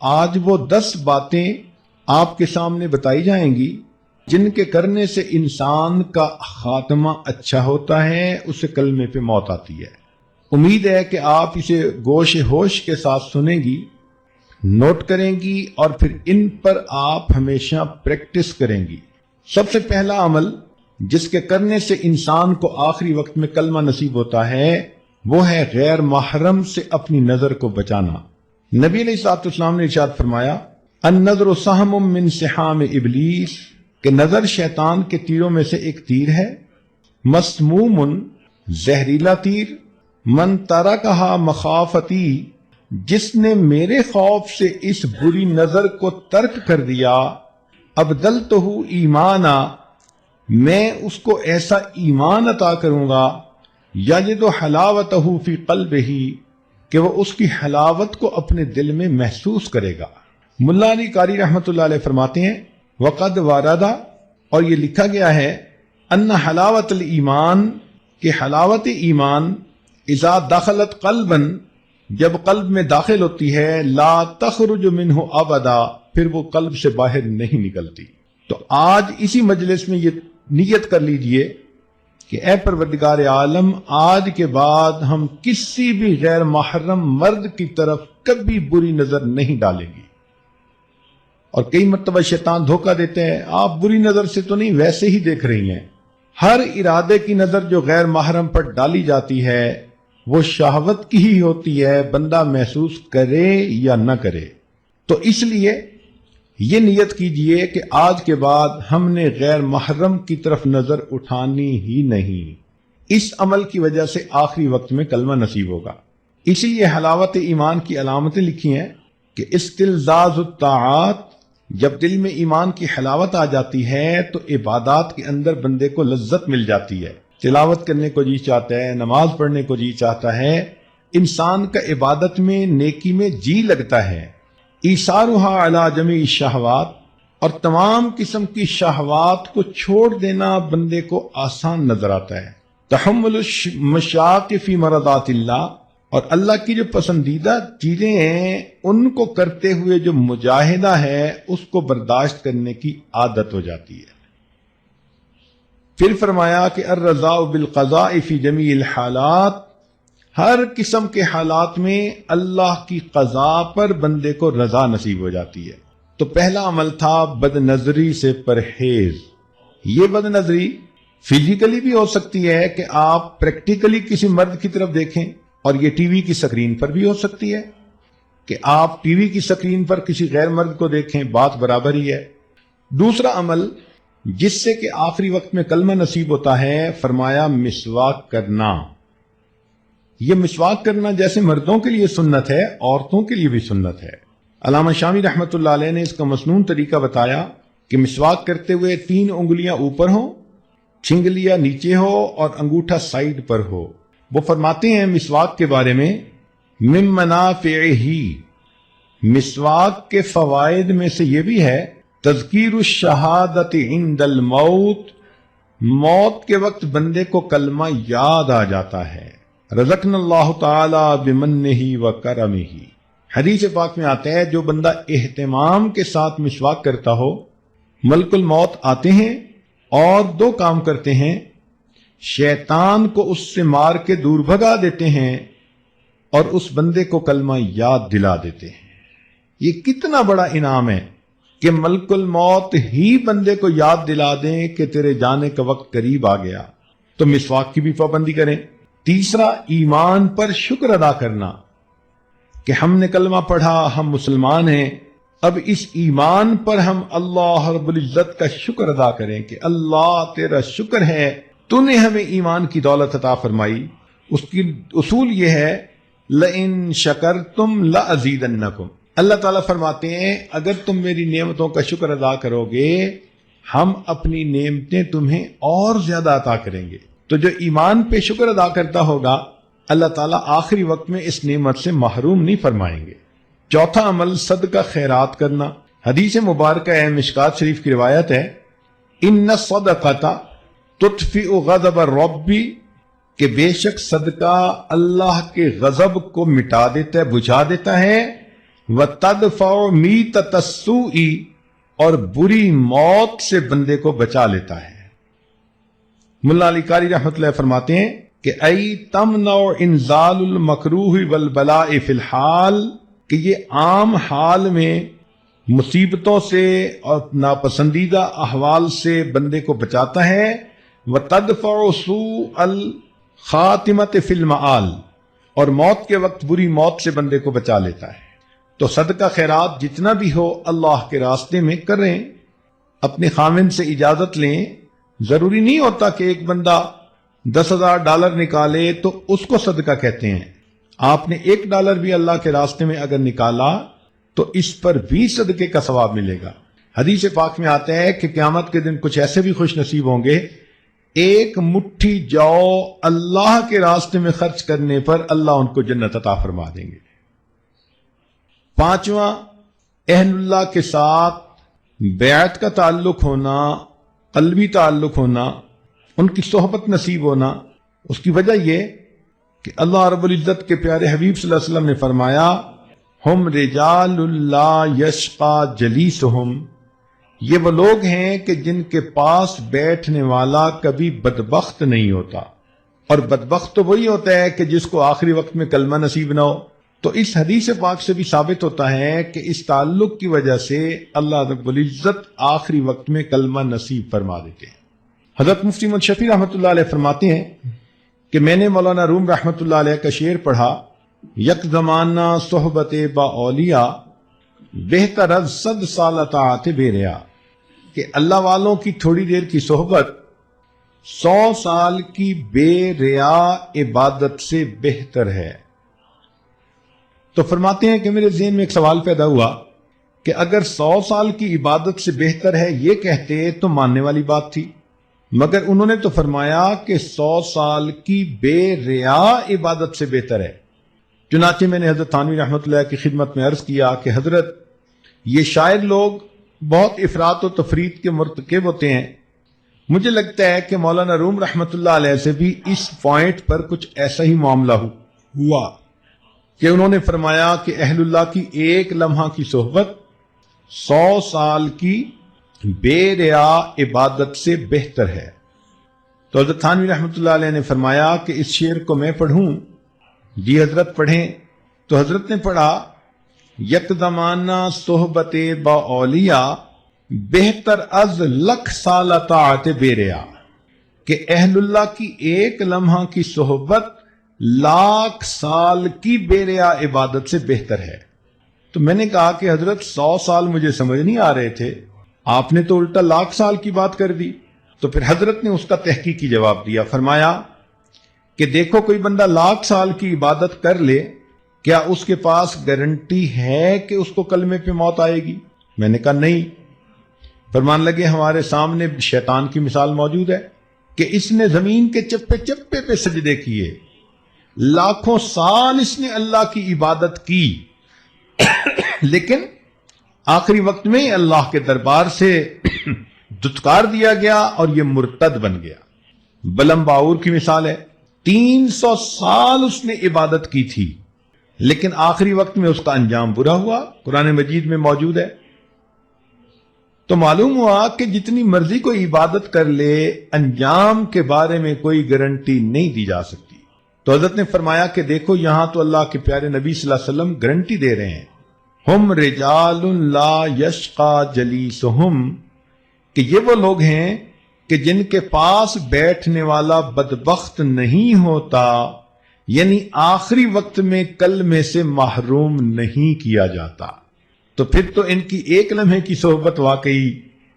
آج وہ 10 باتیں آپ کے سامنے بتائی جائیں گی جن کے کرنے سے انسان کا خاتمہ اچھا ہوتا ہے، اسے کلمے پہ موت آتی ہے۔ امید ہے کہ آپ اسے گوش ہوش کے ساتھ سنیں گی، نوٹ کریں گی اور پھر ان پر آپ ہمیشہ پریکٹس کریں گی۔ سب سے پہلا عمل جس کے کرنے سے انسان کو آخری وقت میں کلمہ نصیب ہوتا ہے وہ ہے غیر محرم سے اپنی نظر کو بچانا۔ نبی علیہ الصلوۃ والسلام نے ارشاد فرمایا، النظر سہم من سہام ابلیس، کہ نظر شیطان کے تیروں میں سے ایک تیر ہے، مسموم، زہریلا تیر، من ترکہا مخافتی، جس نے میرے خوف سے اس بری نظر کو ترک کر دیا، ابدلتہ ایمانا، میں اس کو ایسا ایمان عطا کروں گا، یجد حلاوتہ فی قلبہ، کہ وہ اس کی حلاوت کو اپنے دل میں محسوس کرے گا۔ ملا علی قاری رحمۃ اللہ علیہ فرماتے ہیں، وقد واردا، اور یہ لکھا گیا ہے، ان حلاوت الایمان، کہ حلاوت ایمان اذا دخلت قلبا، جب قلب میں داخل ہوتی ہے، لا تخرج منہ ابدا، پھر وہ قلب سے باہر نہیں نکلتی۔ تو آج اسی مجلس میں یہ نیت کر لیجئے کہ اے پروردگار عالم، آج کے بعد ہم کسی بھی غیر محرم مرد کی طرف کبھی بری نظر نہیں ڈالیں گے۔ اور کئی مرتبہ شیطان دھوکہ دیتے ہیں، آپ بری نظر سے تو نہیں، ویسے ہی دیکھ رہی ہیں۔ ہر ارادے کی نظر جو غیر محرم پر ڈالی جاتی ہے وہ شہوت کی ہی ہوتی ہے، بندہ محسوس کرے یا نہ کرے۔ تو اس لیے یہ نیت کیجئے کہ آج کے بعد ہم نے غیر محرم کی طرف نظر اٹھانی ہی نہیں۔ اس عمل کی وجہ سے آخری وقت میں کلمہ نصیب ہوگا۔ اسی لیے حلاوت ایمان کی علامتیں لکھی ہیں کہ استلذاذ الطاعات، جب دل میں ایمان کی حلاوت آ جاتی ہے تو عبادات کے اندر بندے کو لذت مل جاتی ہے، تلاوت کرنے کو جی چاہتا ہے، نماز پڑھنے کو جی چاہتا ہے، انسان کا عبادت میں، نیکی میں جی لگتا ہے۔ ایثارها علی جمیع الشہوات، اور تمام قسم کی شہوات کو چھوڑ دینا بندے کو آسان نظر آتا ہے۔ تحمل المشاق فی مرضات اللہ، اور اللہ کی جو پسندیدہ چیزیں ہیں ان کو کرتے ہوئے جو مجاہدہ ہے اس کو برداشت کرنے کی عادت ہو جاتی ہے۔ پھر فرمایا کہ الرضا بالقضاء فی جمیع الحالات، ہر قسم کے حالات میں اللہ کی قضاء پر بندے کو رضا نصیب ہو جاتی ہے۔ تو پہلا عمل تھا بد نظری سے پرہیز۔ یہ بد نظری فزیکلی بھی ہو سکتی ہے کہ آپ پریکٹیکلی کسی مرد کی طرف دیکھیں، اور یہ ٹی وی کی سکرین پر بھی ہو سکتی ہے کہ آپ ٹی وی کی سکرین پر کسی غیر مرد کو دیکھیں، بات برابر ہی ہے۔ دوسرا عمل جس سے کہ آخری وقت میں کلمہ نصیب ہوتا ہے، فرمایا مسواک کرنا۔ یہ مسواک کرنا جیسے مردوں کے لیے سنت ہے، عورتوں کے لیے بھی سنت ہے۔ علامہ شامی رحمۃ اللہ علیہ نے اس کا مسنون طریقہ بتایا کہ مسواک کرتے ہوئے 3 انگلیاں اوپر ہوں، چھنگلیاں نیچے ہو اور انگوٹھا سائیڈ پر ہو۔ وہ فرماتے ہیں مسواک کے بارے میں، من منافعہ، مسواک کے فوائد میں سے یہ بھی ہے تذکیر الشہادت عند الموت، موت کے وقت بندے کو کلمہ یاد آ جاتا ہے۔ رزقنا اللہ تعالی بمنہ وکرمہ، حدیث پاک میں آتا ہے جو بندہ اہتمام کے ساتھ مسواک کرتا ہو، ملک الموت آتے ہیں اور 2 کام کرتے ہیں، شیطان کو اس سے مار کے دور بھگا دیتے ہیں اور اس بندے کو کلمہ یاد دلا دیتے ہیں۔ یہ کتنا بڑا انعام ہے کہ ملک الموت ہی بندے کو یاد دلا دیں کہ تیرے جانے کا وقت قریب آ گیا۔ تو مسواک کی بھی پابندی کریں۔ تیسرا، ایمان پر شکر ادا کرنا کہ ہم نے کلمہ پڑھا، ہم مسلمان ہیں، اب اس ایمان پر ہم اللہ رب العزت کا شکر ادا کریں کہ اللہ تیرا شکر ہے، تو نے ہمیں ایمان کی دولت عطا فرمائی۔ اس کی اصول یہ ہے، لَإِن شَكَرْتُمْ لَأَزِيدَنَّكُمْ، اللہ تعالیٰ فرماتے ہیں اگر تم میری نعمتوں کا شکر ادا کرو گے ہم اپنی نعمتیں تمہیں اور زیادہ عطا کریں گے۔ تو جو ایمان پہ شکر ادا کرتا ہوگا اللہ تعالیٰ آخری وقت میں اس نعمت سے محروم نہیں فرمائیں گے۔ چوتھا عمل صدقہ خیرات کرنا۔ حدیث مبارکہ ہے، مشکات شریف کی روایت ہے، ان الصدقۃ تطفئ غضب الرب، کہ بے شک صدقہ اللہ کے غضب کو مٹا دیتا ہے، بجھا دیتا ہے، وَتَدْفَعُ مِيتَةَ السُّوءِ اور بری موت سے بندے کو بچا لیتا ہے۔ ملا علی قاری رحمۃ اللہ فرماتے ہیں کہ ای تمنع انزال المکروہ والبلاء فی الحال، کہ یہ عام حال میں مصیبتوں سے اور ناپسندیدہ احوال سے بندے کو بچاتا ہے۔ وَتَدْفَعُ سُوءَ الخاتمۃ فی المآل، اور موت کے وقت بری موت سے بندے کو بچا لیتا ہے۔ تو صدقہ خیرات جتنا بھی ہو اللہ کے راستے میں کریں، اپنے خاوند سے اجازت لیں۔ ضروری نہیں ہوتا کہ ایک بندہ $10,000 نکالے تو اس کو صدقہ کہتے ہیں۔ آپ نے $1 بھی اللہ کے راستے میں اگر نکالا تو اس پر بھی صدقے کا ثواب ملے گا۔ حدیث پاک میں آتا ہے کہ قیامت کے دن کچھ ایسے بھی خوش نصیب ہوں گے، ایک مٹھی جو اللہ کے راستے میں خرچ کرنے پر اللہ ان کو جنت عطا فرما دیں گے۔ پانچواں، اہل اللہ کے ساتھ بیعت کا تعلق ہونا، قلبی تعلق ہونا، ان کی صحبت نصیب ہونا۔ اس کی وجہ یہ کہ اللہ رب العزت کے پیارے حبیب صلی اللہ علیہ وسلم نے فرمایا ہم رجال اللہ یشقا جلیسہم، یہ وہ لوگ ہیں کہ جن کے پاس بیٹھنے والا کبھی بدبخت نہیں ہوتا، اور بدبخت تو وہی ہوتا ہے کہ جس کو آخری وقت میں کلمہ نصیب نہ ہو۔ تو اس حدیث پاک سے بھی ثابت ہوتا ہے کہ اس تعلق کی وجہ سے اللہ رب العزت آخری وقت میں کلمہ نصیب فرما دیتے ہیں۔ حضرت مفتی محمد شفیع رحمۃ اللہ علیہ فرماتے ہیں کہ میں نے مولانا روم رحمۃ اللہ علیہ کا شعر پڑھا، یک زمانہ صحبت با اولیاء بہتر از 100 سال طاعت بے ریا، کہ اللہ والوں کی تھوڑی دیر کی صحبت 100 سال کی بے ریا عبادت سے بہتر ہے۔ تو فرماتے ہیں کہ میرے ذہن میں ایک سوال پیدا ہوا کہ اگر 100 سال کی عبادت سے بہتر ہے یہ کہتے تو ماننے والی بات تھی، مگر انہوں نے تو فرمایا کہ 100 سال کی بے ریا عبادت سے بہتر ہے۔ چنانچہ میں نے حضرت تھانوی رحمۃ اللہ کی خدمت میں عرض کیا کہ حضرت یہ شاعر لوگ بہت افراط و تفرید کے مرتکب ہوتے ہیں، مجھے لگتا ہے کہ مولانا روم رحمۃ اللہ علیہ سے بھی اس پوائنٹ پر کچھ ایسا ہی معاملہ ہوا کہ انہوں نے فرمایا کہ اہل اللہ کی ایک لمحہ کی صحبت 100 سال کی بے ریا عبادت سے بہتر ہے۔ تو حضرت تھانوی رحمۃ اللہ علیہ نے فرمایا کہ اس شعر کو میں پڑھوں؟ جی حضرت پڑھیں۔ تو حضرت نے پڑھا، یک زمانہ صحبت با اولیاء بہتر از 1,00,000 سال طاعت بے ریا، کہ اہل اللہ کی ایک لمحہ کی صحبت 1,00,000 سال کی بے ریا عبادت سے بہتر ہے۔ تو میں نے کہا کہ حضرت 100 سال مجھے سمجھ نہیں آ رہے تھے، آپ نے تو الٹا 1,00,000 سال کی بات کر دی۔ تو پھر حضرت نے اس کا تحقیقی جواب دیا، فرمایا کہ دیکھو کوئی بندہ 1,00,000 سال کی عبادت کر لے، کیا اس کے پاس گارنٹی ہے کہ اس کو کلمے پہ موت آئے گی؟ میں نے کہا نہیں۔ فرمان لگے ہمارے سامنے شیطان کی مثال موجود ہے کہ اس نے زمین کے چپے چپے پہ سجدے کیے، لاکھوں سال اس نے اللہ کی عبادت کی، لیکن آخری وقت میں اللہ کے دربار سے دھتکار دیا گیا اور یہ مرتد بن گیا۔ بلم باور کی مثال ہے، 300 سال اس نے عبادت کی تھی، لیکن آخری وقت میں اس کا انجام برا ہوا، قرآن مجید میں موجود ہے۔ تو معلوم ہوا کہ جتنی مرضی کوئی عبادت کر لے، انجام کے بارے میں کوئی گارنٹی نہیں دی جا سکتی۔ تو حضرت نے فرمایا کہ دیکھو یہاں تو اللہ کے پیارے نبی صلی اللہ علیہ وسلم گارنٹی دے رہے ہیں، ہم رجال لا یشقا جلیسہم، کہ یہ وہ لوگ ہیں کہ جن کے پاس بیٹھنے والا بدبخت نہیں ہوتا، یعنی آخری وقت میں کلمے سے محروم نہیں کیا جاتا۔ تو پھر تو ان کی ایک لمحے کی صحبت واقعی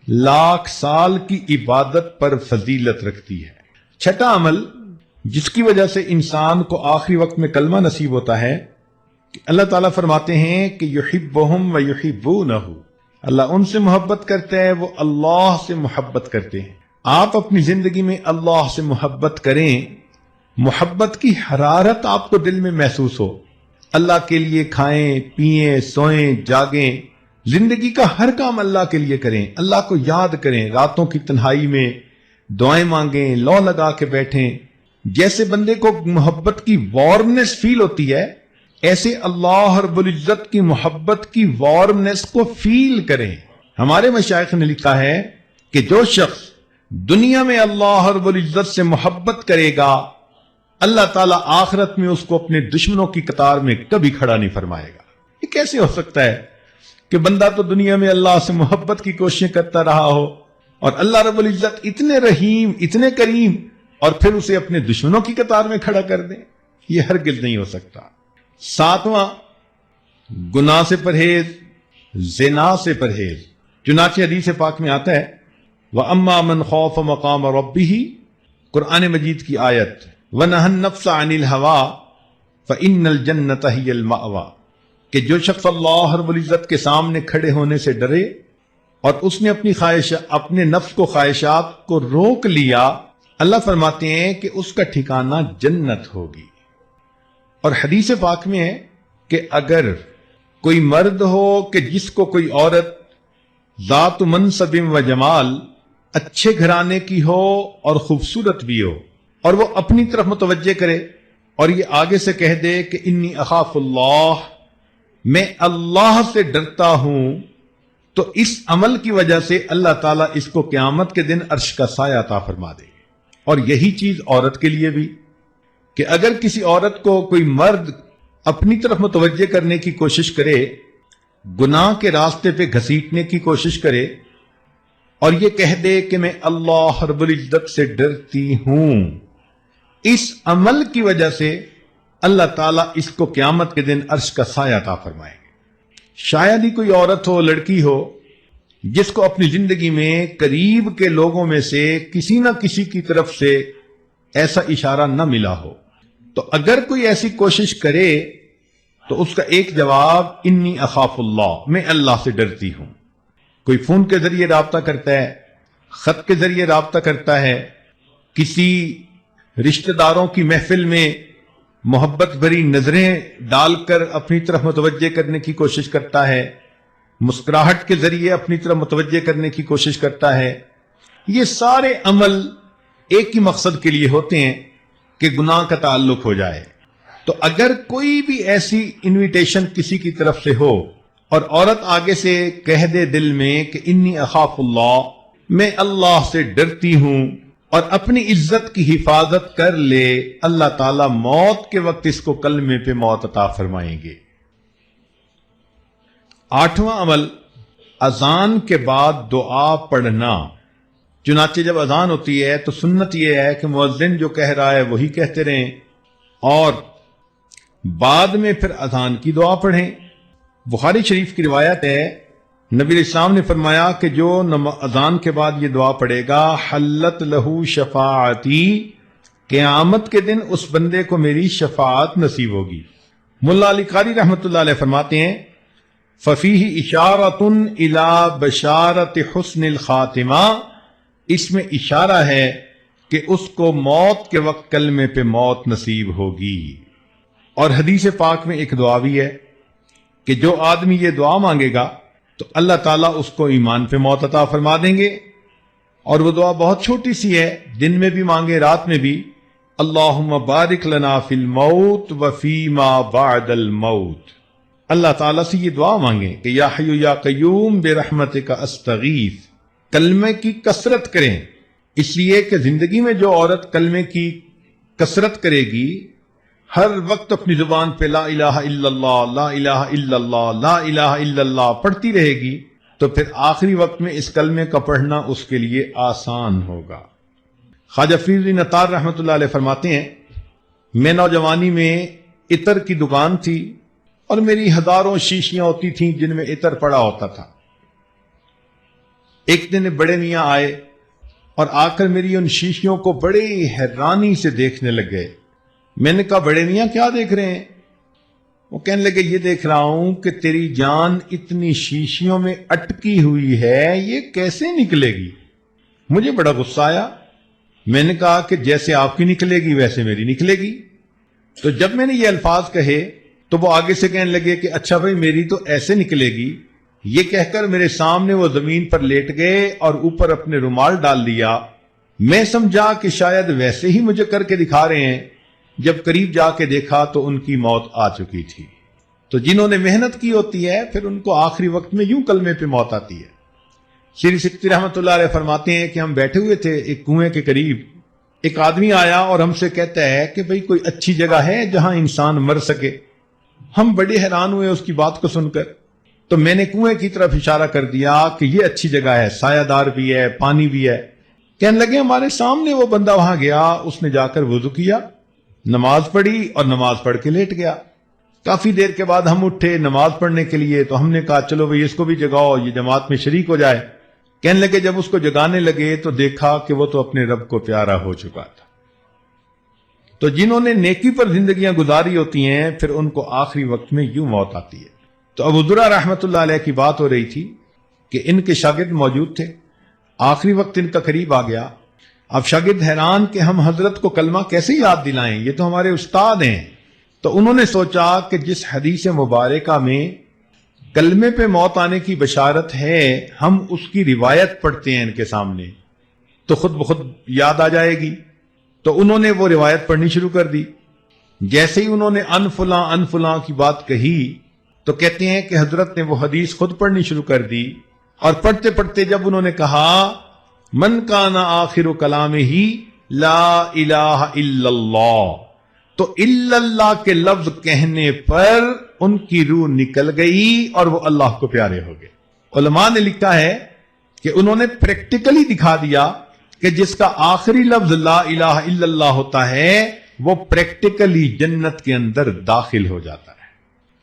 1,00,000 سال کی عبادت پر فضیلت رکھتی ہے۔ چھٹا عمل جس کی وجہ سے انسان کو آخری وقت میں کلمہ نصیب ہوتا ہے کہ اللہ تعالیٰ فرماتے ہیں کہ یحبہم و یحبونہ، اللہ ان سے محبت کرتا ہے، وہ اللہ سے محبت کرتے ہیں۔ آپ اپنی زندگی میں اللہ سے محبت کریں، محبت کی حرارت آپ کو دل میں محسوس ہو، اللہ کے لیے کھائیں پئیں سوئیں جاگیں، زندگی کا ہر کام اللہ کے لیے کریں، اللہ کو یاد کریں، راتوں کی تنہائی میں دعائیں مانگیں، لو لگا کے بیٹھیں۔ جیسے بندے کو محبت کی وارمنس فیل ہوتی ہے، ایسے اللہ رب العزت کی محبت کی وارمنس کو فیل کریں۔ ہمارے مشائخ نے لکھا ہے کہ جو شخص دنیا میں اللہ رب العزت سے محبت کرے گا، اللہ تعالیٰ آخرت میں اس کو اپنے دشمنوں کی قطار میں کبھی کھڑا نہیں فرمائے گا۔ یہ کیسے ہو سکتا ہے کہ بندہ تو دنیا میں اللہ سے محبت کی کوششیں کرتا رہا ہو اور اللہ رب العزت اتنے رحیم، اتنے کریم، اور پھر اسے اپنے دشمنوں کی قطار میں کھڑا کر دیں؟ یہ ہرگز نہیں ہو سکتا۔ ساتواں، گناہ سے پرہیز، زنا سے پرہیز۔ چنانچہ حدیث پاک میں آتا ہے وَأَمَّا مَنْ خَافَ مَقَامَ رَبِّهِ، قرآن مجید کی آیت، وَنَهَى النَّفْسَ عَنِ الْهَوَىٰ فَإِنَّ الْجَنَّةَ هِيَ الْمَأْوَىٰ، کہ جو شخص اللہ رب العزت کے سامنے کھڑے ہونے سے ڈرے اور اس نے اپنے نفس کو خواہشات کو روک لیا، اللہ فرماتے ہیں کہ اس کا ٹھکانہ جنت ہوگی۔ اور حدیث پاک میں ہے کہ اگر کوئی مرد ہو کہ جس کو کوئی عورت ذات منصب و جمال، اچھے گھرانے کی ہو اور خوبصورت بھی ہو، اور وہ اپنی طرف متوجہ کرے اور یہ آگے سے کہہ دے کہ انی اخاف اللہ، میں اللہ سے ڈرتا ہوں، تو اس عمل کی وجہ سے اللہ تعالیٰ اس کو قیامت کے دن عرش کا سایہ عطا فرما دے گے۔ اور یہی چیز عورت کے لیے بھی، کہ اگر کسی عورت کو کوئی مرد اپنی طرف متوجہ کرنے کی کوشش کرے، گناہ کے راستے پہ گھسیٹنے کی کوشش کرے، اور یہ کہہ دے کہ میں اللہ رب العزت سے ڈرتی ہوں، اس عمل کی وجہ سے اللہ تعالیٰ اس کو قیامت کے دن عرش کا سایہ عطا فرمائیں گے۔ شاید ہی کوئی عورت ہو، لڑکی ہو، جس کو اپنی زندگی میں قریب کے لوگوں میں سے کسی نہ کسی کی طرف سے ایسا اشارہ نہ ملا ہو، تو اگر کوئی ایسی کوشش کرے تو اس کا ایک جواب انی اخاف اللہ، میں اللہ سے ڈرتی ہوں۔ کوئی فون کے ذریعے رابطہ کرتا ہے، خط کے ذریعے رابطہ کرتا ہے، کسی رشتہ داروں کی محفل میں محبت بھری نظریں ڈال کر اپنی طرف متوجہ کرنے کی کوشش کرتا ہے، مسکراہٹ کے ذریعے اپنی طرف متوجہ کرنے کی کوشش کرتا ہے۔ یہ سارے عمل ایک ہی مقصد کے لیے ہوتے ہیں کہ گناہ کا تعلق ہو جائے۔ تو اگر کوئی بھی ایسی انویٹیشن کسی کی طرف سے ہو اور عورت آگے سے کہہ دے دل میں کہ انی اخاف اللہ، میں اللہ سے ڈرتی ہوں، اور اپنی عزت کی حفاظت کر لے، اللہ تعالیٰ موت کے وقت اس کو کلمے پہ موت عطا فرمائیں گے۔ آٹھواں عمل، اذان کے بعد دعا پڑھنا۔ چنانچہ جب اذان ہوتی ہے تو سنت یہ ہے کہ مؤذن جو کہہ رہا ہے وہی کہتے رہیں، اور بعد میں پھر اذان کی دعا پڑھیں۔ بخاری شریف کی روایت ہے، نبی علیہ السلام نے فرمایا کہ جو اذان کے بعد یہ دعا پڑھے گا، حلت لہو شفاعتی، قیامت کے دن اس بندے کو میری شفاعت نصیب ہوگی۔ ملا علی قاری رحمۃ اللہ علیہ فرماتے ہیں ففیہ اشارۃ الی بشارۃ حسن الخاتمہ، اس میں اشارہ ہے کہ اس کو موت کے وقت کلمے پہ موت نصیب ہوگی۔ اور حدیث پاک میں ایک دعا بھی ہے کہ جو آدمی یہ دعا مانگے گا تو اللہ تعالیٰ اس کو ایمان پہ موت عطا فرما دیں گے۔ اور وہ دعا بہت چھوٹی سی ہے، دن میں بھی مانگے، رات میں بھی، اللہم بارک لنا فی الموت وفی ما بعد الموت۔ اللہ تعالیٰ سے یہ دعا مانگیں کہ یا حی یا قیوم برحمتک استغیث۔ کلمے کی کثرت کریں، اس لیے کہ زندگی میں جو عورت کلمے کی کثرت کرے گی، ہر وقت اپنی زبان پہ لا الہ الا اللہ، لا الہ الا اللہ، لا الہ الا اللہ پڑھتی رہے گی، تو پھر آخری وقت میں اس کلمے کا پڑھنا اس کے لیے آسان ہوگا۔ خواجہ فرید نطار رحمۃ اللہ علیہ فرماتے ہیں، میں نوجوانی میں عطر کی دکان تھی اور میری ہزاروں شیشیاں ہوتی تھیں جن میں عطر پڑا ہوتا تھا۔ ایک دن بڑے میاں آئے اور آ کر میری ان شیشیوں کو بڑے حیرانی سے دیکھنے لگ گئے۔ میں نے کہا بڑے میاں کیا دیکھ رہے ہیں؟ وہ کہنے لگے یہ دیکھ رہا ہوں کہ تیری جان اتنی شیشیوں میں اٹکی ہوئی ہے، یہ کیسے نکلے گی؟ مجھے بڑا غصہ آیا۔ میں نے کہا کہ جیسے آپ کی نکلے گی ویسے میری نکلے گی۔ تو جب میں نے یہ الفاظ کہے تو وہ آگے سے کہنے لگے کہ اچھا بھائی میری تو ایسے نکلے گی۔ یہ کہہ کر میرے سامنے وہ زمین پر لیٹ گئے اور اوپر اپنے رومال ڈال دیا۔ میں سمجھا کہ شاید ویسے ہی مجھے کر کے دکھا رہے ہیں، جب قریب جا کے دیکھا تو ان کی موت آ چکی تھی۔ تو جنہوں نے محنت کی ہوتی ہے پھر ان کو آخری وقت میں یوں کلمے پہ موت آتی ہے۔ شری سکتی رحمۃ اللہ علیہ فرماتے ہیں کہ ہم بیٹھے ہوئے تھے ایک کنویں کے قریب، ایک آدمی آیا اور ہم سے کہتا ہے کہ بھئی کوئی اچھی جگہ ہے جہاں انسان مر سکے۔ ہم بڑے حیران ہوئے اس کی بات کو سن کر، تو میں نے کنویں کی طرف اشارہ کر دیا کہ یہ اچھی جگہ ہے، سایہ دار بھی ہے، پانی بھی ہے۔ کہنے لگے ہمارے سامنے وہ بندہ وہاں گیا، اس نے جا کر وضو کیا، نماز پڑھی اور نماز پڑھ کے لیٹ گیا۔ کافی دیر کے بعد ہم اٹھے نماز پڑھنے کے لیے، تو ہم نے کہا چلو بھئی اس کو بھی جگاؤ، یہ جماعت میں شریک ہو جائے۔ کہنے لگے جب اس کو جگانے لگے تو دیکھا کہ وہ تو اپنے رب کو پیارا ہو چکا تھا۔ تو جنہوں نے نیکی پر زندگیاں گزاری ہوتی ہیں پھر ان کو آخری وقت میں یوں موت آتی ہے۔ تو ابو درہ رحمۃ اللہ علیہ کی بات ہو رہی تھی کہ ان کے شاگرد موجود تھے، آخری وقت ان کا قریب آ گیا۔ اب شاگرد حیران کہ ہم حضرت کو کلمہ کیسے یاد دلائیں، یہ تو ہمارے استاد ہیں۔ تو انہوں نے سوچا کہ جس حدیث مبارکہ میں کلمے پہ موت آنے کی بشارت ہے ہم اس کی روایت پڑھتے ہیں ان کے سامنے تو خود بخود یاد آ جائے گی۔ تو انہوں نے وہ روایت پڑھنی شروع کر دی۔ جیسے ہی انہوں نے ان فلاں کی بات کہی تو کہتے ہیں کہ حضرت نے وہ حدیث خود پڑھنی شروع کر دی، اور پڑھتے پڑھتے جب انہوں نے کہا من کان آخر کلامہ لا الہ الا اللہ، تو الا اللہ کے لفظ کہنے پر ان کی روح نکل گئی اور وہ اللہ کو پیارے ہو گئے۔ علماء نے لکھا ہے کہ انہوں نے پریکٹیکلی دکھا دیا کہ جس کا آخری لفظ لا الہ الا اللہ ہوتا ہے وہ پریکٹیکلی جنت کے اندر داخل ہو جاتا ہے۔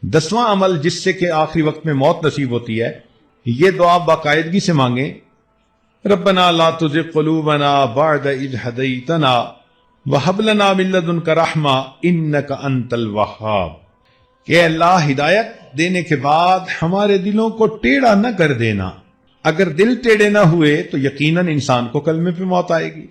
10واں عمل جس سے کہ آخری وقت میں موت نصیب ہوتی ہے، یہ دعا باقاعدگی سے مانگیں، ربنا لا تزغ قلوبنا بعد اذ ہدیتنا وہب لنا من لدنک رحمہ انک انت الوہاب، کہ اللہ ہدایت دینے کے بعد ہمارے دلوں کو ٹیڑھا نہ کر دینا۔ اگر دل ٹیڑھے نہ ہوئے تو یقیناً انسان کو کلمے پہ موت آئے گی۔